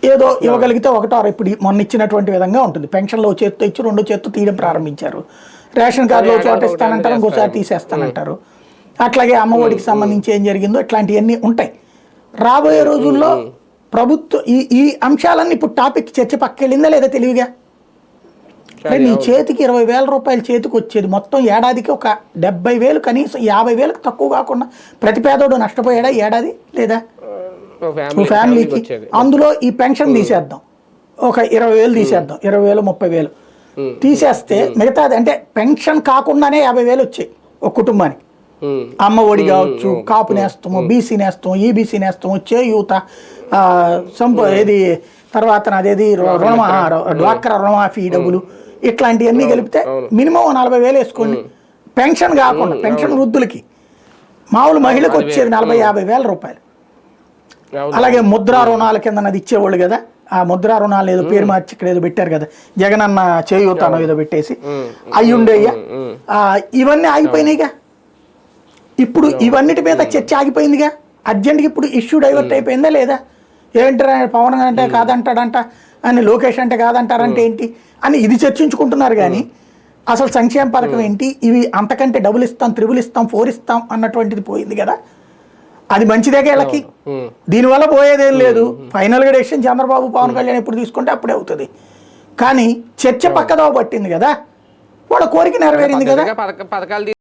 ఏదో ఇవ్వగలిగితే ఒకటో ఇప్పుడు మొన్న ఇచ్చినటువంటి విధంగా ఉంటుంది. పెన్షన్లో చేత్తో ఇచ్చి రెండో చేత్తో తీయడం ప్రారంభించారు. రేషన్ కార్డులో చోట ఇస్తానంటారు, ఇంకోసారి తీసేస్తానంటారు. అట్లాగే అమ్మఒడికి సంబంధించి ఏం జరిగిందో ఇట్లాంటివన్నీ ఉంటాయి. రాబోయే రోజుల్లో ప్రభుత్వం ఈ అంశాలన్నీ ఇప్పుడు టాపిక్ చర్చ పక్కెళ్ళిందా లేదా తెలివిగా? నీ చేతికి 20,000 రూపాయలు చేతికి వచ్చేది మొత్తం ఏడాదికి ఒక 70,000, కనీసం 50,000కి తక్కువ కాకుండా ప్రతి పేదోడు నష్టపోయాడా ఏడాది లేదా? ఫ్యామిలీకి అందులో ఈ పెన్షన్ తీసేద్దాం, ఒక 20,000 తీసేద్దాం, 20,000 30,000 తీసేస్తే మిగతాది అంటే పెన్షన్ కాకుండానే 50,000 వచ్చాయి ఒక కుటుంబానికి. అమ్మ ఒడి కావచ్చు, కాపు నేస్తము, బీసీ నేస్తాము, ఈబీసీ నేస్తాము, చేయూత, ఏది తర్వాత అదేది డ్వాక్రా రుణమాఫీ డబ్బులు, ఇట్లాంటివన్నీ కలిపితే మినిమం 40,000 వేసుకోండి. పెన్షన్ కాకుండా పెన్షన్ వృద్ధులకి మామూలు మహిళకు వచ్చేది 40,000-50,000 రూపాయలు. అలాగే ముద్రా రుణాల కింద అది ఇచ్చేవాళ్ళు కదా, ఆ ముద్రా రుణాలు ఏదో పేరు మార్చి ఇక్కడ ఏదో పెట్టారు కదా, జగనన్న చేయూతనో ఏదో పెట్టేసి అవి ఉండేయ్యా. ఇవన్నీ ఆగిపోయినాయిగా. ఇప్పుడు ఇవన్నిటి మీద చర్చ ఆగిపోయిందిగా. అర్జెంట్గా ఇప్పుడు ఇష్యూ డైవర్ట్ అయిపోయిందా లేదా? ఏంటారా పవన్ అంటే కాదంటాడంట అని, లోకేష్ అంటే కాదంటారంటే ఏంటి అని ఇది చర్చించుకుంటున్నారు. కానీ అసలు సంక్షేమ పథకం ఏంటి, ఇవి అంతకంటే డబుల్ ఇస్తాం, త్రిబుల్ ఇస్తాం, 4 ఇస్తాం అన్నటువంటిది పోయింది కదా. అది మంచిదే వీళ్ళకి. దీనివల్ల పోయేదేం లేదు. ఫైనల్గా డెసిషన్ చంద్రబాబు పవన్ కళ్యాణ్ ఎప్పుడు తీసుకుంటే అప్పుడే అవుతుంది. కానీ చర్చ పక్కదోవ పట్టింది కదా, వాళ్ళ కోరిక నెరవేరింది కదా.